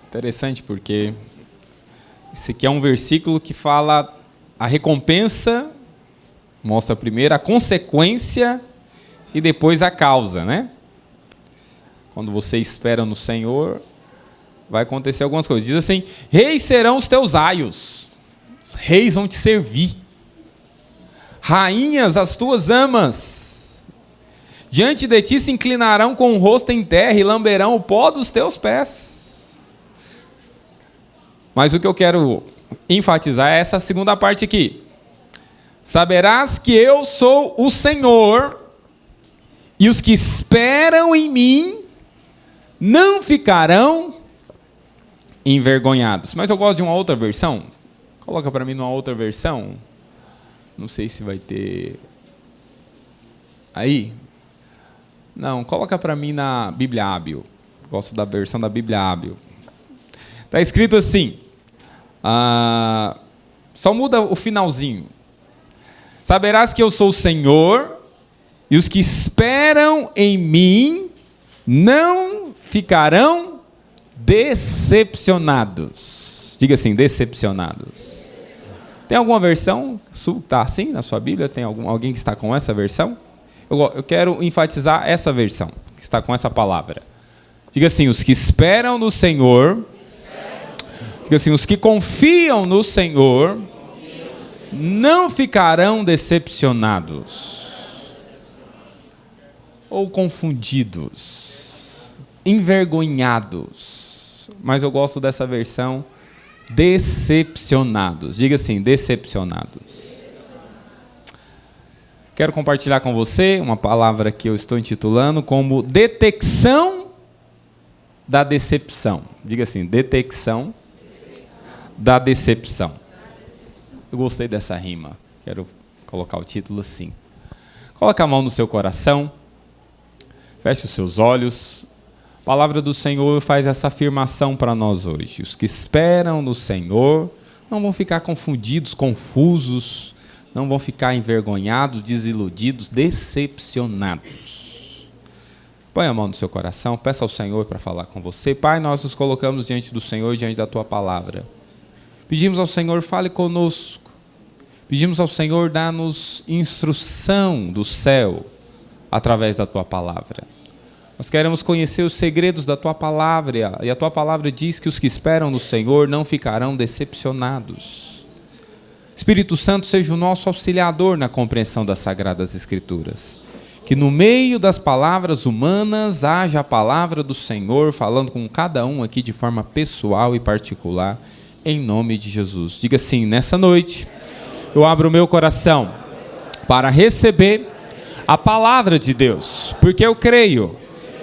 Interessante porque esse aqui é um versículo que fala a recompensa, mostra primeiro a consequência e depois a causa, né? Quando você espera no Senhor, vai acontecer algumas coisas. Diz assim: reis serão os teus aios, os reis vão te servir, rainhas as tuas amas, diante de ti se inclinarão com o rosto em terra e lamberão o pó dos teus pés. Mas o que eu quero enfatizar é essa segunda parte aqui. Saberás que eu sou o Senhor, e os que esperam em mim não ficarão envergonhados. Mas eu gosto de uma outra versão. Coloca para mim numa outra versão. Não sei se vai ter aí. Não, coloca para mim na Bíblia Hábil. Gosto da versão da Bíblia Hábil. Está escrito assim. Só muda o finalzinho. Saberás que eu sou o Senhor, e os que esperam em mim não ficarão decepcionados. Diga assim, decepcionados. Tem alguma versão que está assim na sua Bíblia? Tem alguém que está com essa versão? Eu quero enfatizar essa versão, que está com essa palavra. Diga assim, os que esperam no Senhor, diga assim, os que confiam no Senhor não ficarão decepcionados ou confundidos, envergonhados. Mas eu gosto dessa versão, decepcionados. Diga assim, decepcionados. Quero compartilhar com você uma palavra que eu estou intitulando como detecção da decepção. Diga assim, detecção da decepção. Eu gostei dessa rima. Quero colocar o título assim. Coloque a mão no seu coração. Feche os seus olhos. A palavra do Senhor faz essa afirmação para nós hoje. Os que esperam no Senhor não vão ficar confundidos, confusos, não vão ficar envergonhados, desiludidos, decepcionados. Põe a mão no seu coração, peça ao Senhor para falar com você. Pai, nós nos colocamos diante do Senhor, diante da Tua palavra. Pedimos ao Senhor, fale conosco. Pedimos ao Senhor, dá-nos instrução do céu através da Tua palavra. Nós queremos conhecer os segredos da Tua palavra, e a Tua palavra diz que os que esperam no Senhor não ficarão decepcionados. Espírito Santo, seja o nosso auxiliador na compreensão das Sagradas Escrituras. Que no meio das palavras humanas haja a palavra do Senhor, falando com cada um aqui de forma pessoal e particular, em nome de Jesus. Diga assim, nessa noite, eu abro o meu coração para receber a palavra de Deus, porque eu creio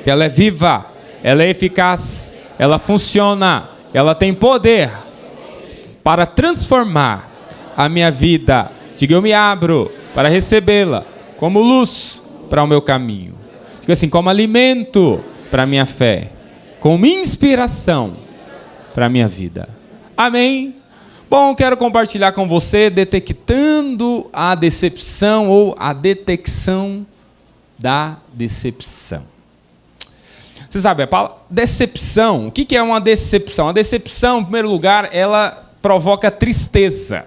que ela é viva, ela é eficaz, ela funciona, ela tem poder para transformar a minha vida. Diga, eu me abro para recebê-la como luz para o meu caminho. Diga assim, como alimento para a minha fé, como inspiração para a minha vida. Amém? Bom, quero compartilhar com você detectando a decepção ou a detecção da decepção. Você sabe, a palavra decepção, o que é uma decepção? A decepção, em primeiro lugar, ela provoca tristeza.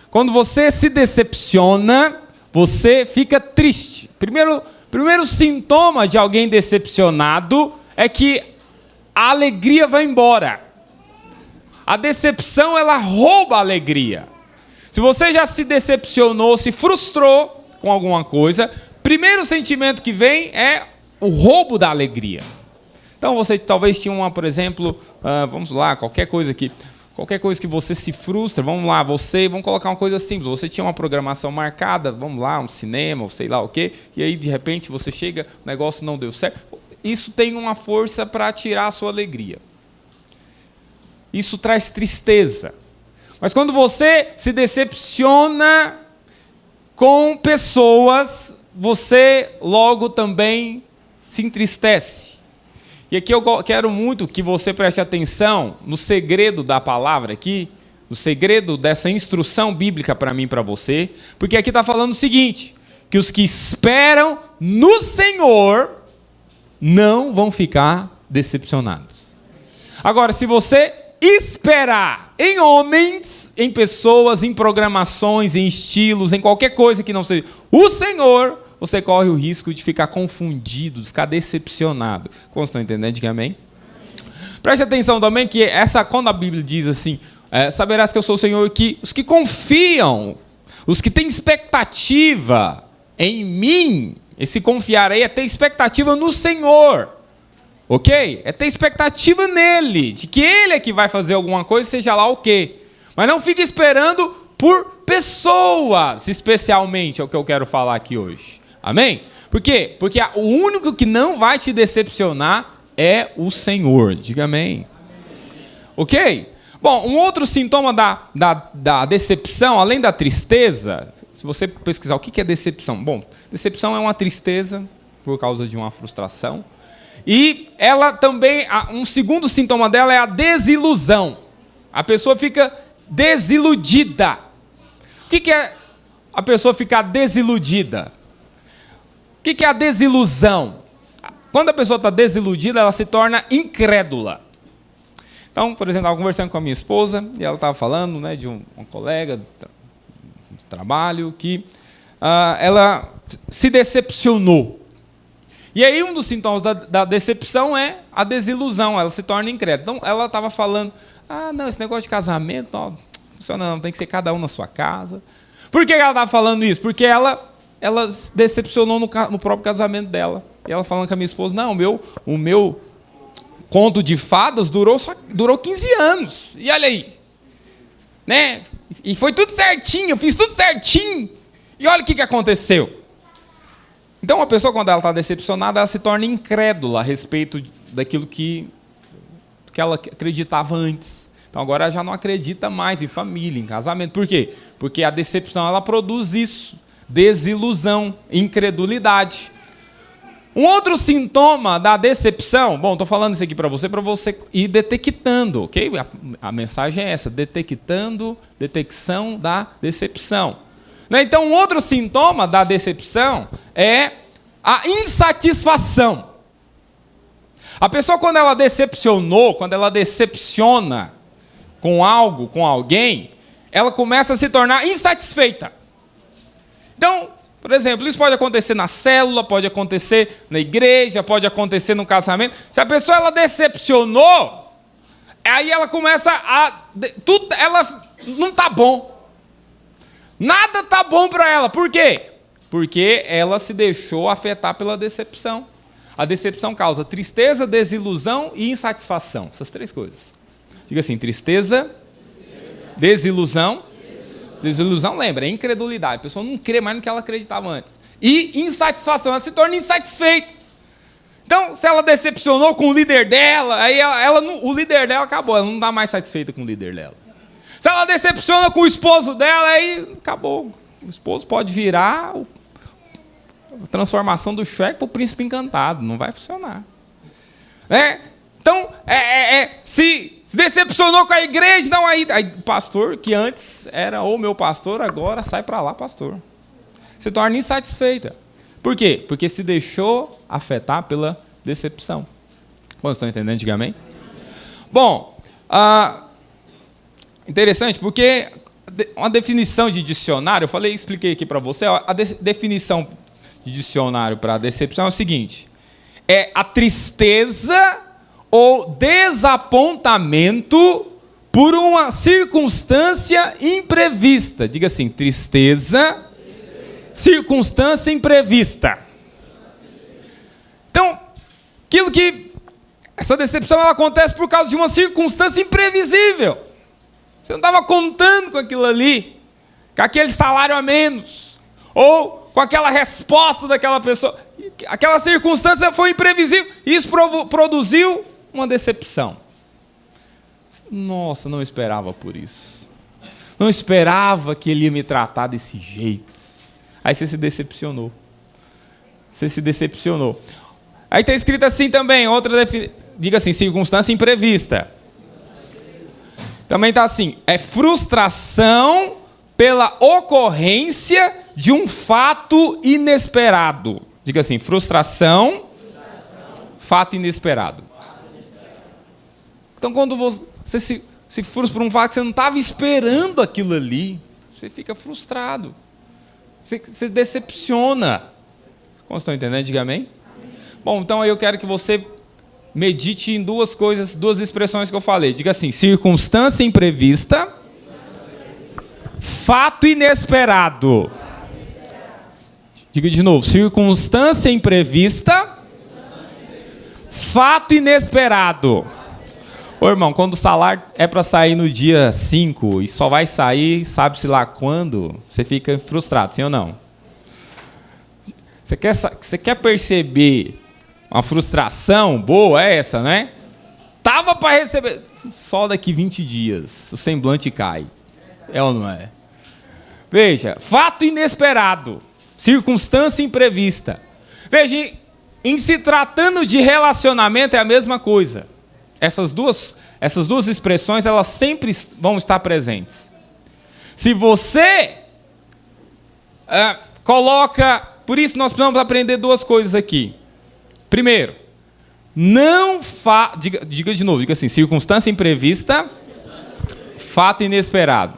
Quando você se decepciona, você fica triste. Primeiro sintoma de alguém decepcionado é que a alegria vai embora. A decepção, ela rouba a alegria. Se você já se decepcionou, se frustrou com alguma coisa, primeiro sentimento que vem é o roubo da alegria. Então você talvez tinha por exemplo, vamos lá, qualquer coisa que você se frustra, vamos colocar uma coisa simples, você tinha uma programação marcada, vamos lá, um cinema, ou sei lá o quê, e aí de repente você chega, o negócio não deu certo. Isso tem uma força para tirar a sua alegria. Isso traz tristeza. Mas quando você se decepciona com pessoas, você logo também se entristece. E aqui eu quero muito que você preste atenção no segredo da palavra aqui, no segredo dessa instrução bíblica para mim e para você, porque aqui está falando o seguinte, que os que esperam no Senhor não vão ficar decepcionados. Agora, se você esperar em homens, em pessoas, em programações, em estilos, em qualquer coisa que não seja o Senhor, você corre o risco de ficar confundido, de ficar decepcionado. Como estão entendendo? Diga amém. Preste atenção também que quando a Bíblia diz assim, saberás que eu sou o Senhor, que os que confiam, os que têm expectativa em mim, esse confiar aí é ter expectativa no Senhor. Ok? É ter expectativa nele, de que ele é que vai fazer alguma coisa, seja lá o quê. Mas não fique esperando por pessoas, especialmente, é o que eu quero falar aqui hoje. Amém? Por quê? Porque o único que não vai te decepcionar é o Senhor. Diga amém. Ok? Bom, um outro sintoma da decepção, além da tristeza, se você pesquisar o que é decepção. Bom, decepção é uma tristeza por causa de uma frustração. E ela também, um segundo sintoma dela é a desilusão. A pessoa fica desiludida. O que é a pessoa ficar desiludida? O que é a desilusão? Quando a pessoa está desiludida, ela se torna incrédula. Então, por exemplo, eu estava conversando com a minha esposa e ela estava falando, né, de uma colega de trabalho que ela se decepcionou. E aí um dos sintomas da decepção é a desilusão, ela se torna incrédula. Então ela estava falando, não, esse negócio de casamento não funciona não, tem que ser cada um na sua casa. Por que ela estava falando isso? Porque ela se decepcionou no próprio casamento dela. E ela falando com a minha esposa, não, o meu conto de fadas durou 15 anos. E olha aí. Né? E foi tudo certinho, eu fiz tudo certinho. E olha o que aconteceu. Então, a pessoa, quando ela está decepcionada, ela se torna incrédula a respeito daquilo que ela acreditava antes. Então, agora ela já não acredita mais em família, em casamento. Por quê? Porque a decepção ela produz isso. Desilusão, incredulidade. Um outro sintoma da decepção, bom, estou falando isso aqui para você ir detectando, ok? A mensagem é essa, detecção da decepção. Então, um outro sintoma da decepção é a insatisfação. A pessoa, quando ela decepciona com algo, com alguém, ela começa a se tornar insatisfeita. Então, por exemplo, isso pode acontecer na célula, pode acontecer na igreja, pode acontecer no casamento. Se a pessoa ela decepcionou, aí ela começa ela não está bom. Nada está bom para ela. Por quê? Porque ela se deixou afetar pela decepção. A decepção causa tristeza, desilusão e insatisfação. Essas três coisas. Diga assim, tristeza, desilusão. Desilusão, lembra, é incredulidade. A pessoa não crê mais no que ela acreditava antes. E insatisfação, ela se torna insatisfeita. Então, se ela decepcionou com o líder dela, aí o líder dela acabou, ela não está mais satisfeita com o líder dela. Se ela decepciona com o esposo dela, aí acabou. O esposo pode virar a transformação do Shrek para o príncipe encantado. Não vai funcionar. Então, se decepcionou com a igreja, não, aí o pastor, que antes era o meu pastor, agora sai para lá, pastor. Se torna insatisfeita. Por quê? Porque se deixou afetar pela decepção. Vocês estão entendendo? Diga amém? Bom, interessante, porque uma definição de dicionário, expliquei aqui para você, a definição de dicionário para decepção é o seguinte: é a tristeza ou desapontamento por uma circunstância imprevista. Diga assim, tristeza, circunstância imprevista. Então, essa decepção ela acontece por causa de uma circunstância imprevisível. Você não estava contando com aquilo ali, com aquele salário a menos, ou com aquela resposta daquela pessoa. Aquela circunstância foi imprevisível e isso produziu uma decepção. Nossa, não esperava por isso. Não esperava que ele ia me tratar desse jeito. Aí você se decepcionou. Aí está escrito assim também, diga assim, circunstância imprevista. Também está assim, é frustração pela ocorrência de um fato inesperado. Diga assim, frustração, fato inesperado. Então, quando você se frustra por um fato que você não estava esperando aquilo ali, você fica frustrado. Você decepciona. Como estão entendendo? Diga amém. Bom, então eu quero que você medite em duas coisas, duas expressões que eu falei. Diga assim: circunstância imprevista, fato inesperado. Diga de novo: circunstância imprevista, fato inesperado. Ô irmão, quando o salário é para sair no dia 5 e só vai sair, sabe-se lá quando, você fica frustrado, sim ou não? Você quer perceber uma frustração boa? É essa, né? Tava para receber, só daqui 20 dias o semblante cai. É ou não é? Veja, fato inesperado, circunstância imprevista. Veja, em se tratando de relacionamento é a mesma coisa. Essas duas expressões, elas sempre vão estar presentes. Se você coloca... Por isso, nós precisamos aprender duas coisas aqui. Primeiro, diga de novo, diga assim: circunstância imprevista, fato inesperado.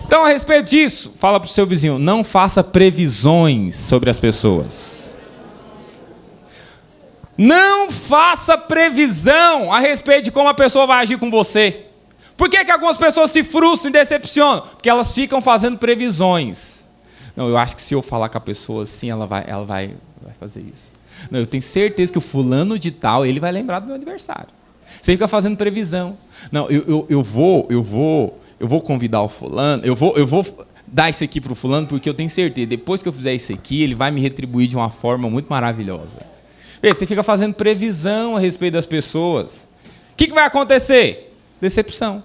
Então, a respeito disso, fala para o seu vizinho: não faça previsões sobre as pessoas. Não faça previsão a respeito de como a pessoa vai agir com você. Por que algumas pessoas se frustram e decepcionam? Porque elas ficam fazendo previsões. Não, eu acho que se eu falar com a pessoa assim, ela vai fazer isso. Não, eu tenho certeza que o fulano de tal, ele vai lembrar do meu aniversário. Você fica fazendo previsão. Não, eu vou convidar o fulano, eu vou dar isso aqui para o fulano, porque eu tenho certeza, depois que eu fizer isso aqui, ele vai me retribuir de uma forma muito maravilhosa. Você fica fazendo previsão a respeito das pessoas. O que vai acontecer? Decepção.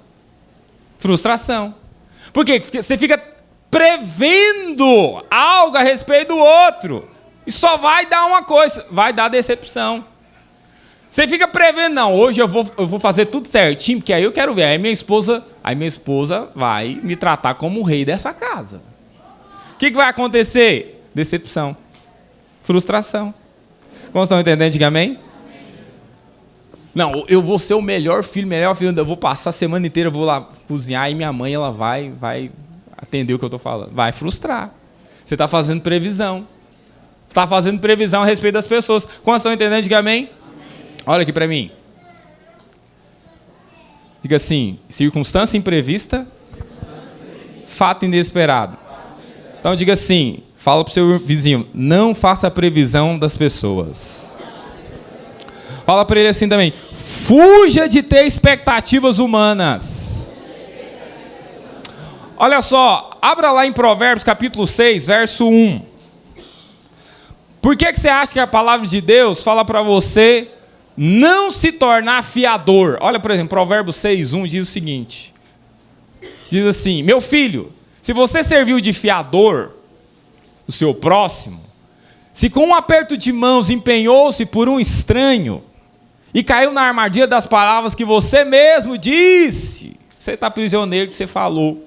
Frustração. Por quê? Porque você fica prevendo algo a respeito do outro. E só vai dar uma coisa, vai dar decepção. Você fica prevendo, não, hoje eu vou fazer tudo certinho, porque aí eu quero ver. Aí minha esposa vai me tratar como o rei dessa casa. O que vai acontecer? Decepção. Frustração. Como estão entendendo? Diga amém? Não, eu vou ser o melhor filho, eu vou passar a semana inteira, eu vou lá cozinhar e minha mãe ela vai atender o que eu estou falando. Vai frustrar. Você está fazendo previsão. Está fazendo previsão a respeito das pessoas. Como estão entendendo? Diga amém? Olha aqui para mim. Diga assim: circunstância imprevista, fato inesperado. Então diga assim, fala para o seu vizinho: não faça previsão das pessoas. Fala para ele assim também: fuja de ter expectativas humanas. Olha só, abra lá em Provérbios capítulo 6, verso 1. Por que você acha que a palavra de Deus fala para você não se tornar fiador? Olha, por exemplo, Provérbios 6, 1 diz o seguinte. Diz assim: meu filho, se você serviu de fiador o seu próximo, se com um aperto de mãos empenhou-se por um estranho e caiu na armadilha das palavras que você mesmo disse, você está prisioneiro que você falou.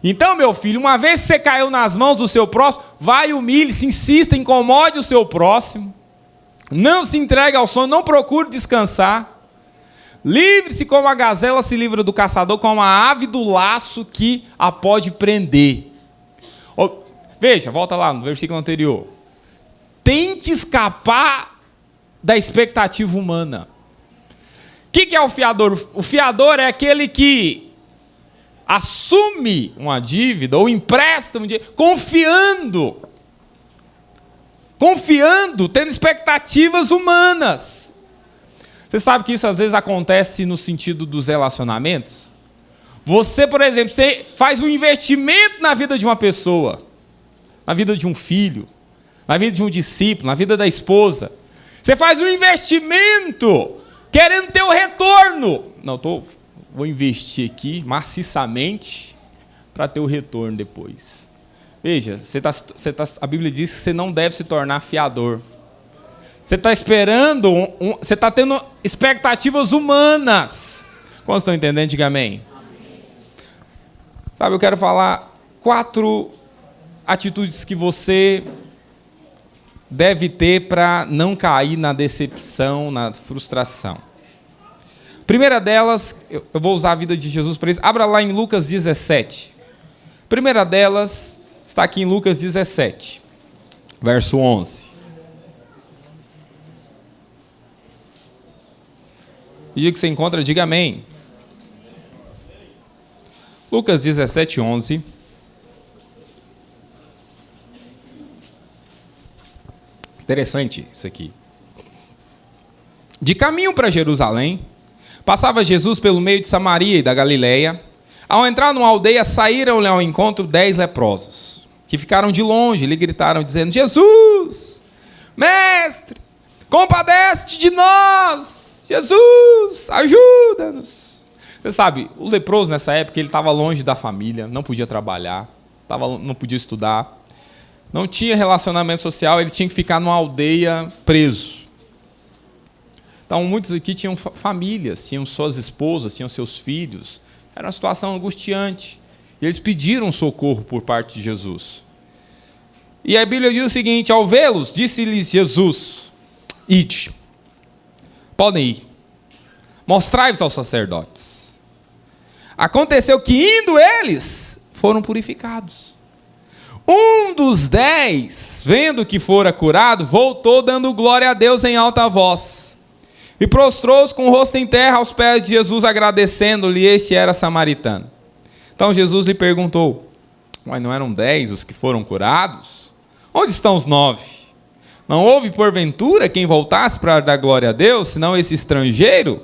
Então, meu filho, uma vez que você caiu nas mãos do seu próximo, vai, humilhe-se, insista, incomode o seu próximo, não se entregue ao sono, não procure descansar, livre-se como a gazela se livra do caçador, como a ave do laço que a pode prender. Veja, volta lá no versículo anterior. Tente escapar da expectativa humana. O que é o fiador? O fiador é aquele que assume uma dívida ou empresta um dinheiro, confiando, tendo expectativas humanas. Você sabe que isso às vezes acontece no sentido dos relacionamentos? Você, por exemplo, você faz um investimento na vida de uma pessoa, na vida de um filho, na vida de um discípulo, na vida da esposa. Você faz um investimento querendo ter o retorno. Vou investir aqui maciçamente para ter o retorno depois. Veja, a Bíblia diz que você não deve se tornar fiador. Você está esperando, você está tendo expectativas humanas. Como estão entendendo? Diga amém. Sabe, eu quero falar 4 atitudes que você deve ter para não cair na decepção, na frustração. Primeira delas, eu vou usar a vida de Jesus para isso. Abra lá em Lucas 17. Primeira delas está aqui em Lucas 17, verso 11. O dia que você encontra, diga amém. Lucas 17, 11. Interessante isso aqui. De caminho para Jerusalém, passava Jesus pelo meio de Samaria e da Galileia. Ao entrar numa aldeia, saíram-lhe ao encontro 10 leprosos, que ficaram de longe e lhe gritaram, dizendo: Jesus, mestre, compadece-te de nós. Jesus, ajuda-nos. Você sabe, o leproso nessa época, ele estava longe da família, não podia trabalhar, não podia estudar, não tinha relacionamento social, ele tinha que ficar numa aldeia preso. Então, muitos aqui tinham famílias, tinham suas esposas, tinham seus filhos. Era uma situação angustiante. E eles pediram socorro por parte de Jesus. E a Bíblia diz o seguinte: ao vê-los, disse-lhes Jesus: ide, podem ir, mostrai-vos aos sacerdotes. Aconteceu que, indo eles, foram purificados. Um dos 10, vendo que fora curado, voltou dando glória a Deus em alta voz. E prostrou-se com o rosto em terra aos pés de Jesus, agradecendo-lhe. Este era samaritano. Então Jesus lhe perguntou: mas não eram 10 os que foram curados? Onde estão os 9? Não houve porventura quem voltasse para dar glória a Deus, senão esse estrangeiro?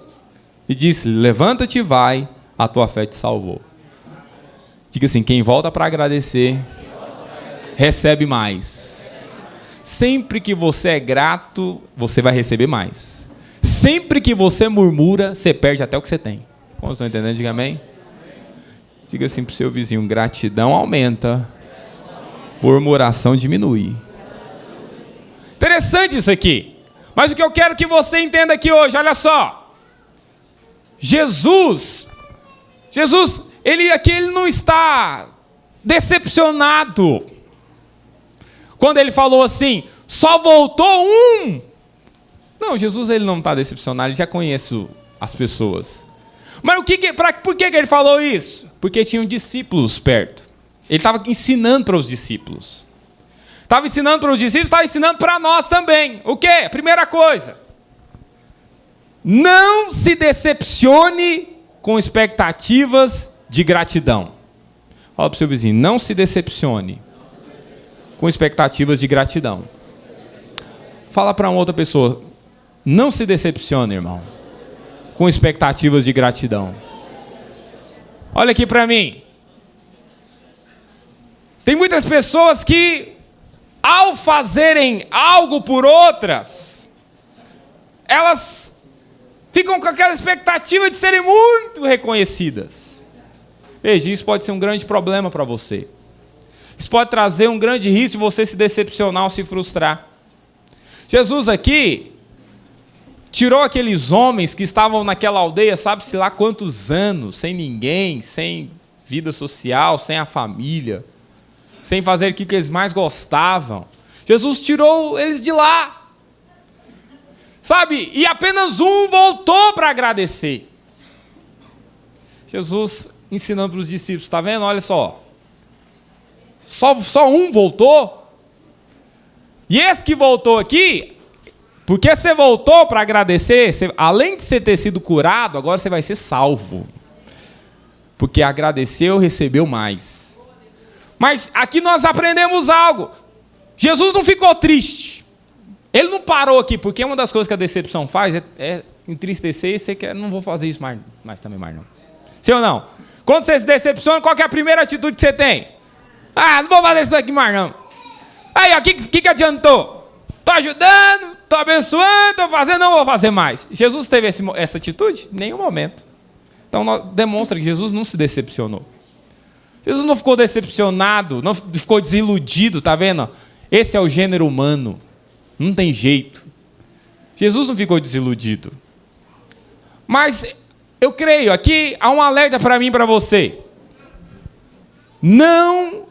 E disse-lhe: levanta-te e vai, a tua fé te salvou. Diga assim: quem volta para agradecer, recebe mais. Sempre que você é grato, você vai receber mais. Sempre que você murmura, você perde até o que você tem. Como vocês estão entendendo? Diga amém. Diga assim para o seu vizinho: gratidão aumenta, murmuração diminui. Interessante isso aqui. Mas o que eu quero que você entenda aqui hoje, olha só. Jesus, ele não está decepcionado. Quando ele falou assim, só voltou um. Não, Jesus ele não está decepcionado, ele já conhece as pessoas. Mas por que ele falou isso? Porque tinham discípulos perto. Ele estava ensinando para os discípulos. Estava ensinando para os discípulos, estava ensinando para nós também. O quê? Primeira coisa. Não se decepcione com expectativas de gratidão. Fala para o seu vizinho: não se decepcione com expectativas de gratidão. Fala para uma outra pessoa: não se decepcione, irmão, com expectativas de gratidão. Olha aqui para mim. Tem muitas pessoas que, ao fazerem algo por outras, elas ficam com aquela expectativa de serem muito reconhecidas. Veja, isso pode ser um grande problema para você. Isso pode trazer um grande risco de você se decepcionar ou se frustrar. Jesus aqui tirou aqueles homens que estavam naquela aldeia, sabe-se lá quantos anos, sem ninguém, sem vida social, sem a família, sem fazer o que eles mais gostavam. Jesus tirou eles de lá. Sabe? E apenas um voltou para agradecer. Jesus ensinando para os discípulos, está vendo? Olha só. Só um voltou. E esse que voltou aqui, porque você voltou para agradecer, além de você ter sido curado, agora você vai ser salvo. Porque agradeceu, recebeu mais. Mas aqui nós aprendemos algo. Jesus não ficou triste. Ele não parou aqui, porque uma das coisas que a decepção faz é entristecer e você quer, não vou fazer isso mais não. Sim ou não? Quando você se decepciona, qual que é a primeira atitude que você tem? Ah, não vou fazer isso aqui mais não. Aí, o que adiantou? Estou ajudando, estou abençoando, estou fazendo, não vou fazer mais. Jesus teve essa atitude? Em nenhum momento. Então, demonstra que Jesus não se decepcionou. Jesus não ficou decepcionado, não ficou desiludido, tá vendo? Esse é o gênero humano. Não tem jeito. Jesus não ficou desiludido. Mas eu creio, aqui há um alerta para mim e para você. Não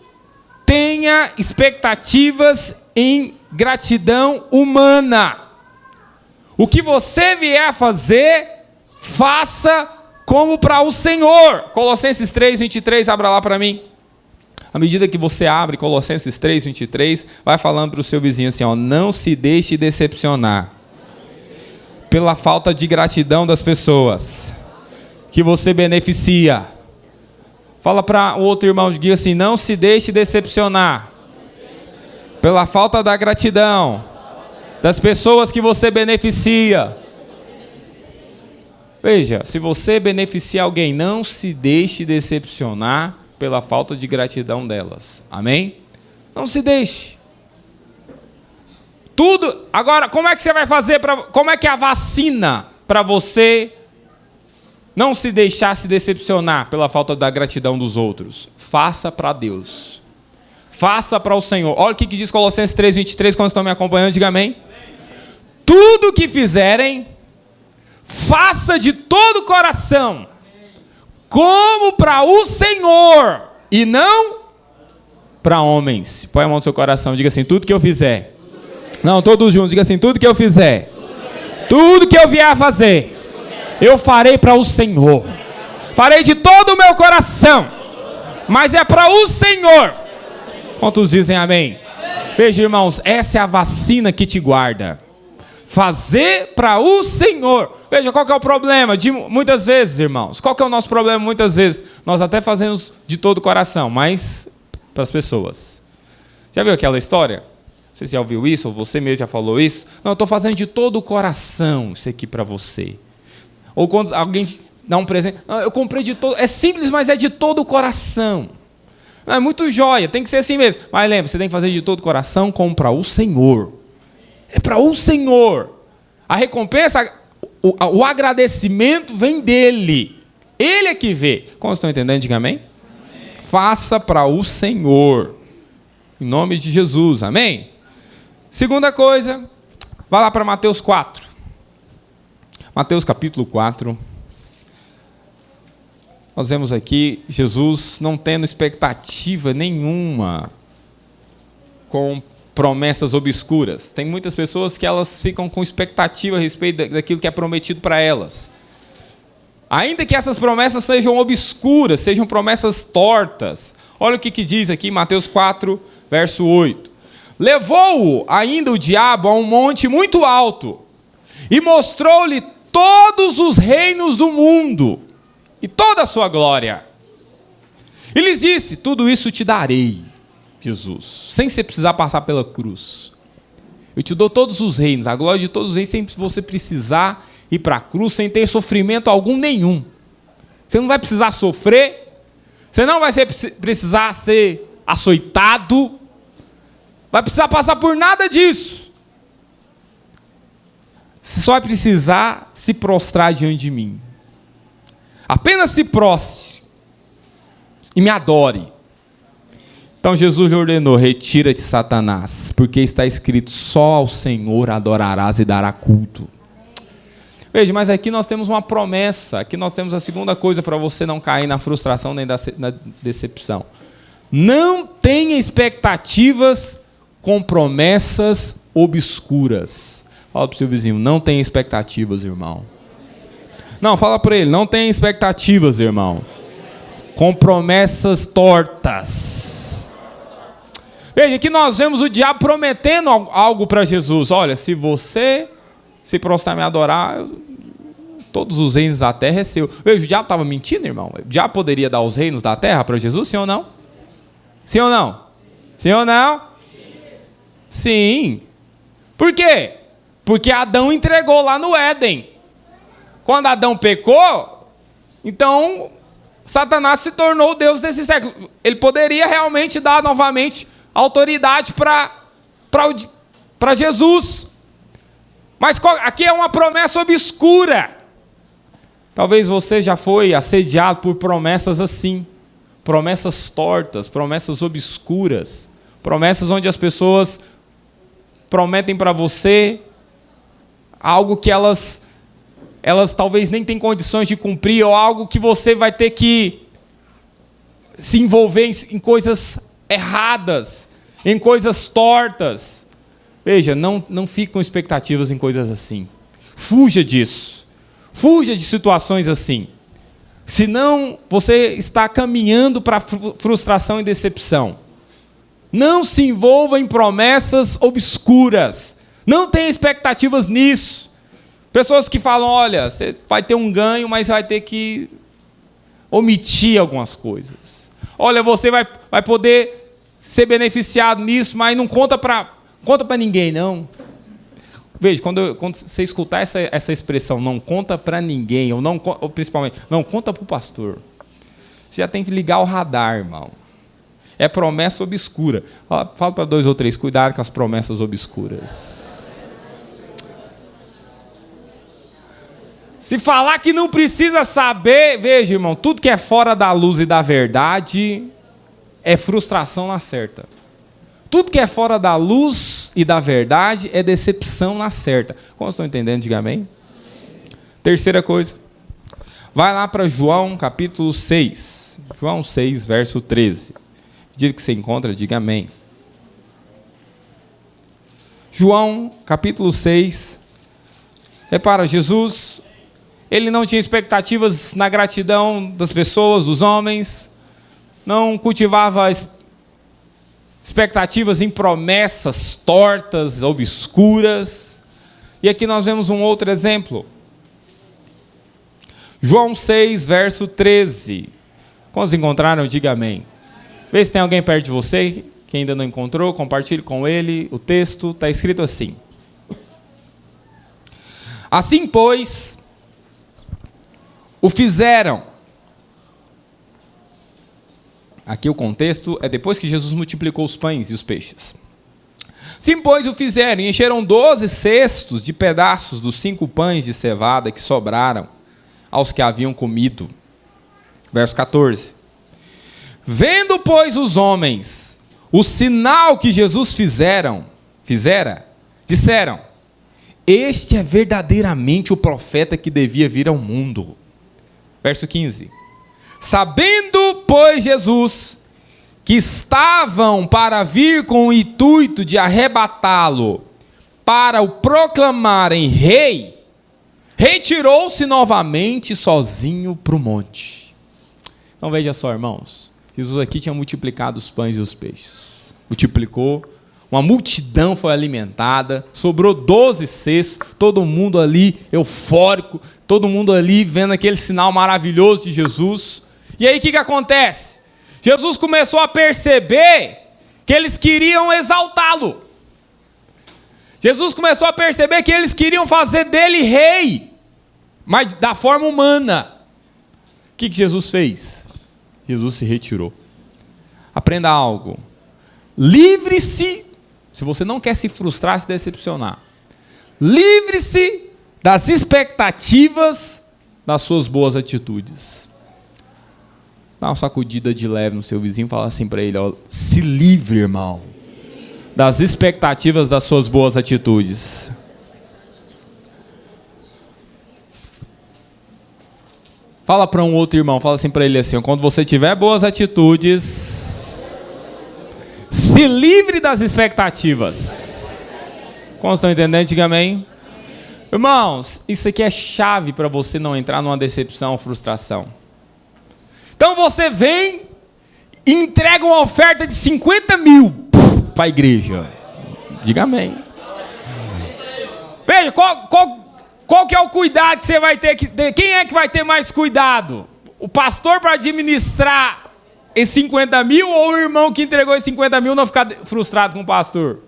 tenha expectativas em gratidão humana. O que você vier a fazer, faça como para o Senhor. Colossenses 3:23, abra lá para mim. À medida que você abre Colossenses 3:23, vai falando para o seu vizinho assim, ó, não se deixe decepcionar pela falta de gratidão das pessoas que você beneficia. Fala para o outro irmão, diga assim, não se deixe decepcionar pela falta da gratidão das pessoas que você beneficia. Veja, se você beneficia alguém, não se deixe decepcionar pela falta de gratidão delas. Amém? Não se deixe. Tudo. Agora, como é que você vai fazer como é que é a vacina para você não se deixar se decepcionar pela falta da gratidão dos outros? Faça para Deus. Faça para o Senhor. Olha o que diz Colossenses 3:23, quando estão me acompanhando, diga amém. Tudo que fizerem, faça de todo o coração, como para o Senhor, e não para homens. Põe a mão no seu coração, diga assim, tudo que eu fizer. Não, todos juntos, diga assim, tudo que eu fizer. Tudo que eu vier a fazer, eu farei para o Senhor. Farei de todo o meu coração, mas é para o Senhor. Quantos dizem amém? Veja, irmãos, essa é a vacina que te guarda. Fazer para o Senhor. Veja, qual que é o problema de muitas vezes, irmãos? Qual que é o nosso problema muitas vezes? Nós até fazemos de todo o coração, mas para as pessoas. Já viu aquela história? Você já ouviu isso? Ou você mesmo já falou isso? Não, eu estou fazendo de todo o coração isso aqui para você. Ou quando alguém dá um presente, não, eu comprei de todo... É simples, mas é de todo o coração. Não, é muito joia, tem que ser assim mesmo. Mas lembra, você tem que fazer de todo o coração como para o Senhor. É para o Senhor. A recompensa, o agradecimento vem dele. Ele é que vê. Como estão entendendo? Diga amém. Faça para o Senhor. Em nome de Jesus. Amém? Segunda coisa, vai lá para Mateus 4. Mateus capítulo 4. Nós vemos aqui Jesus não tendo expectativa nenhuma com promessas obscuras. Tem muitas pessoas que elas ficam com expectativa a respeito daquilo que é prometido para elas. Ainda que essas promessas sejam obscuras, sejam promessas tortas. Olha o que diz aqui em Mateus 4, verso 8. Levou-o ainda o diabo a um monte muito alto e mostrou-lhe todos os reinos do mundo e toda a sua glória. E lhes disse, tudo isso te darei, Jesus, sem você precisar passar pela cruz. Eu te dou todos os reinos, a glória de todos os reinos, sem você precisar ir para a cruz, sem ter sofrimento algum nenhum. Você não vai precisar sofrer, você não vai precisar ser açoitado, vai precisar passar por nada disso. Você só vai precisar se prostrar diante de mim. Apenas se prostre e me adore. Então Jesus lhe ordenou, retira-te, Satanás, porque está escrito, só ao Senhor adorarás e dará culto. Veja, mas aqui nós temos uma promessa, aqui nós temos a segunda coisa para você não cair na frustração nem na decepção. Não tenha expectativas com promessas obscuras. Fala para o seu vizinho, não tenha expectativas, irmão. Não, fala para ele, não tenha expectativas, irmão, com promessas tortas. Veja, aqui nós vemos o diabo prometendo algo para Jesus. Olha, se você se prostrar e me adorar, todos os reinos da terra é seu. Veja, o diabo estava mentindo, irmão. O diabo poderia dar os reinos da terra para Jesus, sim ou não? Sim ou não? Sim ou não? Sim. Por quê? Porque Adão entregou lá no Éden. Quando Adão pecou, então Satanás se tornou o Deus desse século. Ele poderia realmente dar novamente autoridade para Jesus. Mas aqui é uma promessa obscura. Talvez você já foi assediado por promessas assim. Promessas tortas, promessas obscuras. Promessas onde as pessoas prometem para você algo que elas talvez nem têm condições de cumprir, ou algo que você vai ter que se envolver em coisas erradas, em coisas tortas. Veja, não fique com expectativas em coisas assim. Fuja disso. Fuja de situações assim. Senão, você está caminhando para frustração e decepção. Não se envolva em promessas obscuras. Não tenha expectativas nisso. Pessoas que falam, olha, você vai ter um ganho, mas vai ter que omitir algumas coisas. Olha, você vai poder ser beneficiado nisso, mas não conta para ninguém, não. Veja, quando você escutar essa expressão, não conta para ninguém, ou principalmente, não conta para o pastor, você já tem que ligar o radar, irmão. É promessa obscura. Fala para 2 ou 3, cuidado com as promessas obscuras. Se falar que não precisa saber, veja, irmão, tudo que é fora da luz e da verdade é frustração na certa. Tudo que é fora da luz e da verdade é decepção na certa. Como estão entendendo? Diga amém. Terceira coisa. Vai lá para João capítulo 6. João 6, verso 13. Diga que você encontra, diga amém. João capítulo 6. Repara, Jesus, ele não tinha expectativas na gratidão das pessoas, dos homens. Não cultivava expectativas em promessas tortas, obscuras. E aqui nós vemos um outro exemplo. João 6, verso 13. Quantos encontraram? Diga amém. Vê se tem alguém perto de você que ainda não encontrou, compartilhe com ele. O texto está escrito assim. Assim, pois, o fizeram. Aqui o contexto é depois que Jesus multiplicou os pães e os peixes. Sim, pois o fizeram, e encheram 12 cestos de pedaços dos 5 pães de cevada que sobraram aos que haviam comido. Verso 14. Vendo, pois, os homens o sinal que Jesus fizera, disseram, este é verdadeiramente o profeta que devia vir ao mundo. Verso 15. Sabendo, pois, Jesus, que estavam para vir com o intuito de arrebatá-lo, para o proclamarem rei, retirou-se novamente sozinho para o monte. Então veja só, irmãos, Jesus aqui tinha multiplicado os pães e os peixes. Multiplicou, uma multidão foi alimentada, sobrou 12 cestos, todo mundo ali eufórico, todo mundo ali vendo aquele sinal maravilhoso de Jesus. E aí o que acontece? Jesus começou a perceber que eles queriam exaltá-lo. Jesus começou a perceber que eles queriam fazer dele rei, mas da forma humana. O que Jesus fez? Jesus se retirou. Aprenda algo. Livre-se, se você não quer se frustrar, se decepcionar. Livre-se das expectativas das suas boas atitudes. Dá uma sacudida de leve no seu vizinho e fala assim para ele, ó, se livre, irmão, das expectativas das suas boas atitudes. Fala para um outro irmão, fala assim para ele assim, quando você tiver boas atitudes, se livre das expectativas. Como estão entendendo? Diga amém. Irmãos, isso aqui é chave para você não entrar numa decepção ou frustração. Então você vem e entrega uma oferta de 50 mil para a igreja. Diga amém. Veja, qual que é o cuidado que você vai ter que ter? Quem é que vai ter mais cuidado? O pastor para administrar esses 50 mil ou o irmão que entregou esses 50 mil não ficar frustrado com o pastor?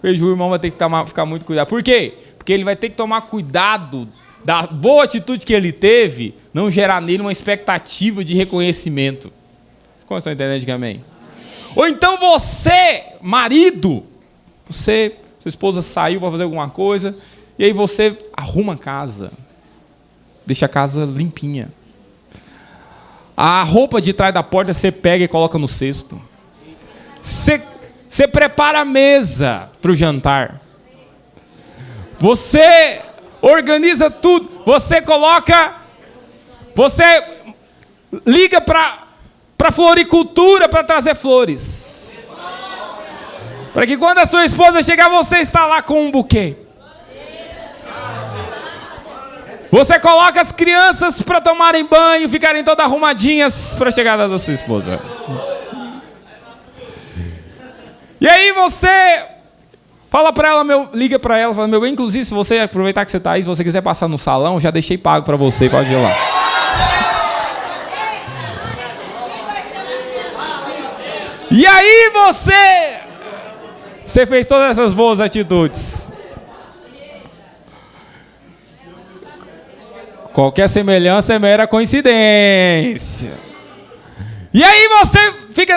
Veja, o irmão vai ter que ficar muito cuidado. Por quê? Porque ele vai ter que tomar cuidado da boa atitude que ele teve, não gerar nele uma expectativa de reconhecimento. Como estão entendendo? Diga amém. Ou então você, marido, sua esposa saiu para fazer alguma coisa, e aí você arruma a casa, deixa a casa limpinha. A roupa de trás da porta você pega e coloca no cesto. Você prepara a mesa para o jantar. Você organiza tudo. Você liga para floricultura para trazer flores. Para que quando a sua esposa chegar, você está lá com um buquê. Você coloca as crianças para tomarem banho, ficarem todas arrumadinhas para a chegada da sua esposa. E aí você fala para ela, liga para ela, fala, meu bem, inclusive se você aproveitar que você está aí, se você quiser passar no salão, já deixei pago para você, pode ir lá. E aí você fez todas essas boas atitudes. Qualquer semelhança é mera coincidência. E aí você fica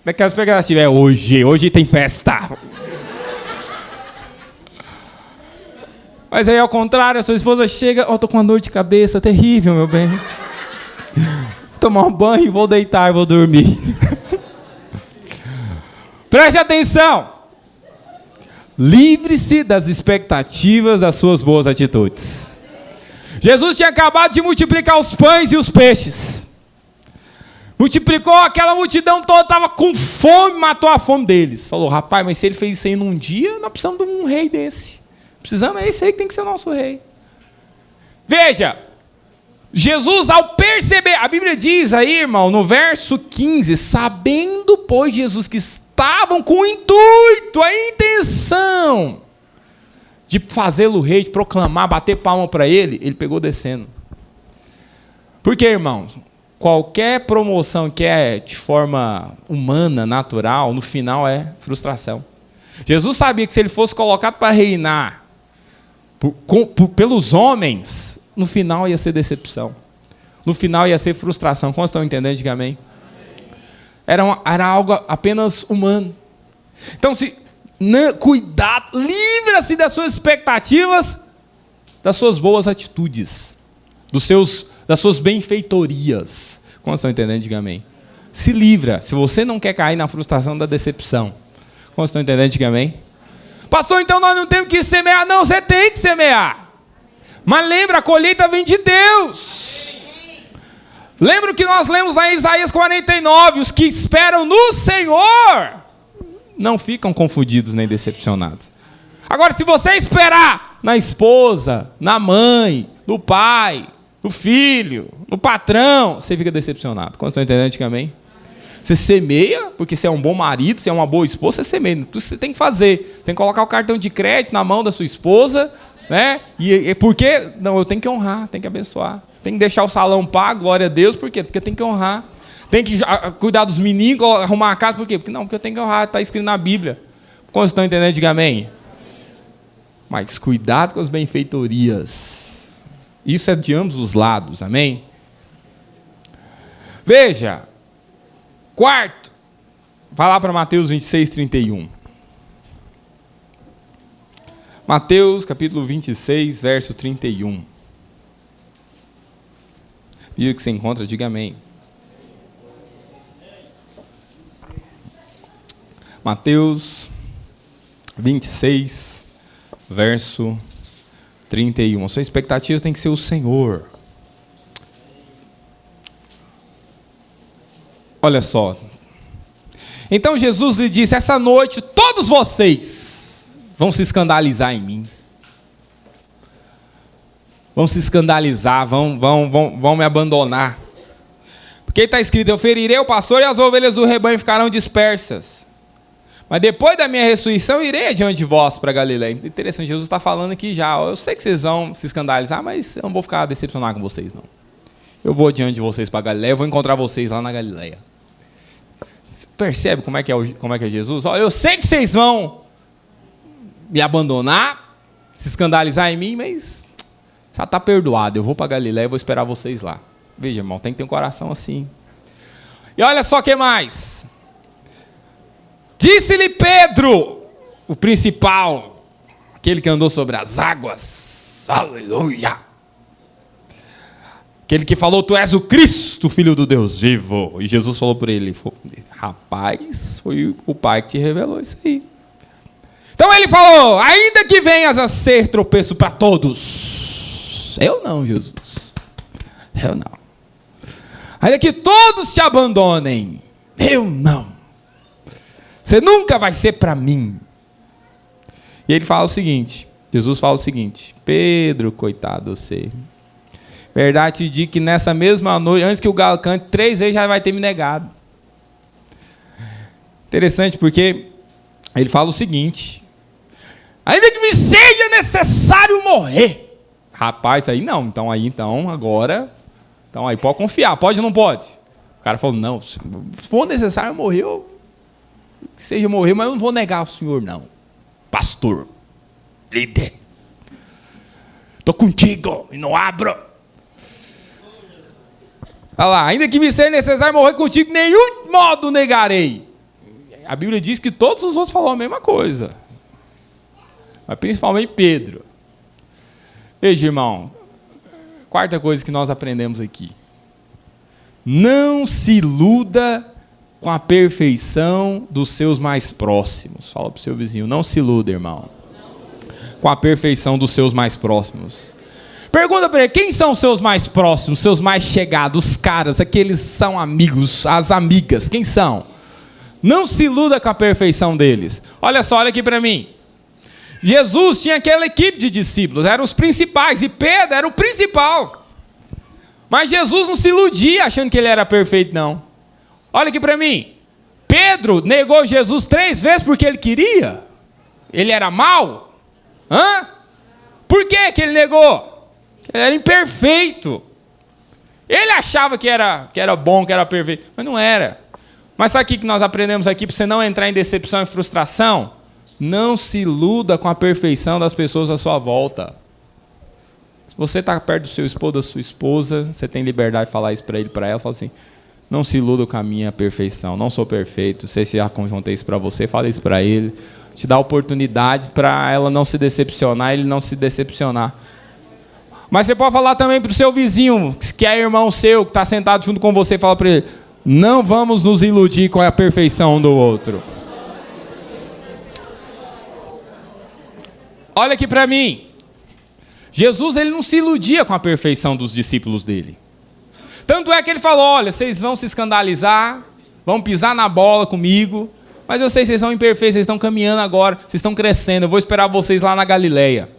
naquela expectativa, hoje tem festa. Mas aí ao contrário, a sua esposa chega, tô com uma dor de cabeça terrível, meu bem. Vou tomar um banho, vou deitar, vou dormir. Preste atenção. Livre-se das expectativas das suas boas atitudes. Jesus tinha acabado de multiplicar os pães e os peixes. Multiplicou, aquela multidão toda, estava com fome, matou a fome deles. Falou, rapaz, mas se ele fez isso aí num dia, nós precisamos de um rei desse. Precisamos, é esse aí que tem que ser o nosso rei. Veja, Jesus ao perceber, a Bíblia diz aí, irmão, no verso 15, sabendo, pois, Jesus, que estavam com o intuito, a intenção de fazê-lo rei, de proclamar, bater palma para ele, ele pegou descendo. Por quê, irmãos? Qualquer promoção que é de forma humana, natural, no final é frustração. Jesus sabia que se ele fosse colocado para reinar pelos homens, no final ia ser decepção. No final ia ser frustração. Como estão entendendo? Diga amém. Era algo apenas humano. Então, cuidado, livra-se das suas expectativas, das suas boas atitudes, das suas benfeitorias. Como estão entendendo? Diga amém. Se livra, se você não quer cair na frustração da decepção. Como estão entendendo? Diga amém. Pastor, então nós não temos que semear. Não, você tem que semear. Mas lembra, a colheita vem de Deus. Lembra o que nós lemos lá em Isaías 49, os que esperam no Senhor não ficam confundidos nem decepcionados. Agora, se você esperar na esposa, na mãe, no pai, no filho, no patrão, você fica decepcionado. Quando estão entendendo, diga amém? Você semeia, porque você é um bom marido, você é uma boa esposa, você semeia. Tudo você tem que fazer. Você tem que colocar o cartão de crédito na mão da sua esposa, né? E porque, não, eu tenho que honrar, tenho que abençoar. Tem que deixar o salão pago, glória a Deus, por quê? Porque tem que honrar. Tem que cuidar dos meninos, arrumar a casa, por quê? Porque eu tenho que honrar, está escrito na Bíblia. Quando estão entendendo, diga amém. Mas cuidado com as benfeitorias. Isso é de ambos os lados, amém? Veja, quarto, vai lá para Mateus 26, 31. Mateus, capítulo 26, verso 31. Bíblia que você encontra, diga amém. Mateus 26, verso 31. A sua expectativa tem que ser o Senhor. Olha só. Então Jesus lhe disse, essa noite todos vocês vão se escandalizar em mim. Vão se escandalizar, vão me abandonar. Porque está escrito, eu ferirei o pastor e as ovelhas do rebanho ficarão dispersas. Mas depois da minha ressurreição, irei adiante de vós para Galiléia. Interessante, Jesus está falando aqui já. Eu sei que vocês vão se escandalizar, mas eu não vou ficar decepcionado com vocês, não. Eu vou adiante de vocês para Galiléia, eu vou encontrar vocês lá na Galiléia. Percebe como é que é Jesus? Olha, eu sei que vocês vão me abandonar, se escandalizar em mim, mas já está perdoado. Eu vou para Galiléia e vou esperar vocês lá. Veja, irmão, tem que ter um coração assim. E olha só o que mais. Disse-lhe Pedro, o principal, aquele que andou sobre as águas, aleluia, aquele que falou, tu és o Cristo, filho do Deus vivo. E Jesus falou por ele, rapaz, foi o Pai que te revelou isso aí. Então ele falou, ainda que venhas a ser tropeço para todos, eu não, Jesus, eu não. Ainda que todos te abandonem, eu não. Você nunca vai ser para mim. E ele fala o seguinte, Jesus fala o seguinte, Pedro, coitado você, Verdade te digo que nessa mesma noite, antes que o galo cante, 3 vezes já vai ter me negado. Interessante porque ele fala o seguinte: ainda que me seja necessário morrer. Rapaz, aí não. Então agora pode confiar. Pode ou não pode? O cara falou, não, se for necessário morrer, que seja morrer, mas eu não vou negar o senhor, não. Pastor, líder, estou contigo e não abro. Olha lá, ainda que me seja necessário morrer contigo, nenhum modo negarei. A Bíblia diz que todos os outros falaram a mesma coisa. Mas principalmente Pedro. Veja, irmão, quarta coisa que nós aprendemos aqui. Não se iluda com a perfeição dos seus mais próximos. Fala para o seu vizinho, não se iluda, irmão, com a perfeição dos seus mais próximos. Pergunta para ele, quem são os seus mais próximos, seus mais chegados, os caras, aqueles são amigos, as amigas, quem são? Não se iluda com a perfeição deles. Olha só, olha aqui para mim. Jesus tinha aquela equipe de discípulos, eram os principais, e Pedro era o principal. Mas Jesus não se iludia achando que ele era perfeito, não. Olha aqui para mim. Pedro negou Jesus 3 vezes porque ele queria? Ele era mau? Por que ele negou? Ele era imperfeito. Ele achava que era bom, que era perfeito, mas não era. Mas sabe o que nós aprendemos aqui para você não entrar em decepção e frustração? Não se iluda com a perfeição das pessoas à sua volta. Se você está perto do seu esposo, da sua esposa, você tem liberdade de falar isso para ele, para ela, fala assim, não se iluda com a minha perfeição, não sou perfeito. Se já contei isso para você, fala isso para ele. Te dá oportunidades para ela não se decepcionar, ele não se decepcionar. Mas você pode falar também para o seu vizinho, que é irmão seu, que está sentado junto com você, fala para ele, não vamos nos iludir com a perfeição um do outro. Olha aqui para mim. Jesus, ele não se iludia com a perfeição dos discípulos dele. Tanto é que ele falou, olha, vocês vão se escandalizar, vão pisar na bola comigo, mas eu sei que vocês são imperfeitos, vocês estão caminhando agora, vocês estão crescendo, eu vou esperar vocês lá na Galileia.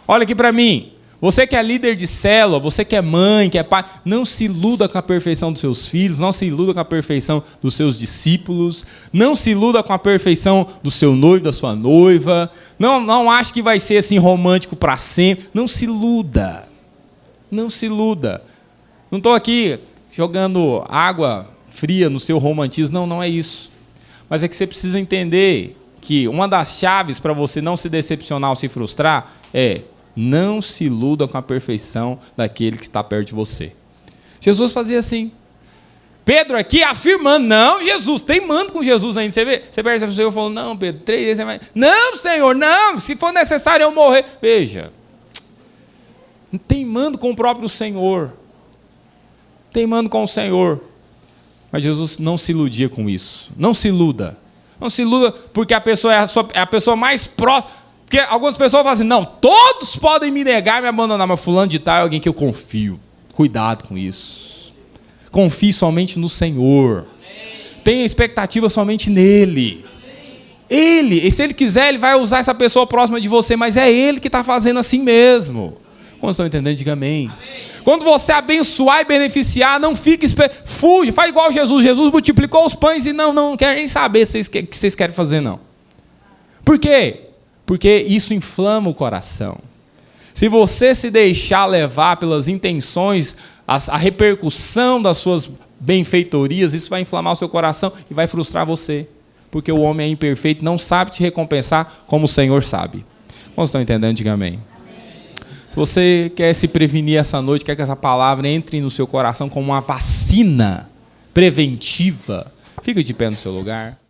Olha aqui para mim. Você que é líder de célula, você que é mãe, que é pai, não se iluda com a perfeição dos seus filhos, não se iluda com a perfeição dos seus discípulos, não se iluda com a perfeição do seu noivo, da sua noiva, não ache que vai ser assim romântico para sempre, não se iluda, não se iluda. Não estou aqui jogando água fria no seu romantismo, não é isso. Mas é que você precisa entender que uma das chaves para você não se decepcionar ou se frustrar é não se iluda com a perfeição daquele que está perto de você. Jesus fazia assim. Pedro aqui afirmando, não, Jesus, teimando com Jesus ainda. Você vê? Você percebe que o Senhor falou, não, Pedro, 3 vezes você vai. Não, Senhor, não, se for necessário eu morrer. Veja, teimando com o próprio Senhor. Teimando com o Senhor. Mas Jesus não se iludia com isso. Não se iluda. Não se iluda porque a pessoa é a pessoa mais próxima. Porque algumas pessoas falam assim, não, todos podem me negar e me abandonar, mas fulano de tal é alguém que eu confio. Cuidado com isso. Confie somente no Senhor. Tenha expectativa somente nele. Ele, e se ele quiser, ele vai usar essa pessoa próxima de você, mas é ele que está fazendo assim mesmo. Quando estão entendendo, diga amém. Quando você abençoar e beneficiar, não fique fuja, faz igual Jesus. Jesus multiplicou os pães e não quer nem saber o que vocês querem fazer, não. Por quê? Porque isso inflama o coração. Se você se deixar levar pelas intenções, a repercussão das suas benfeitorias, isso vai inflamar o seu coração e vai frustrar você. Porque o homem é imperfeito, não sabe te recompensar como o Senhor sabe. Como estão entendendo? Diga amém. Se você quer se prevenir essa noite, quer que essa palavra entre no seu coração como uma vacina preventiva, fica de pé no seu lugar.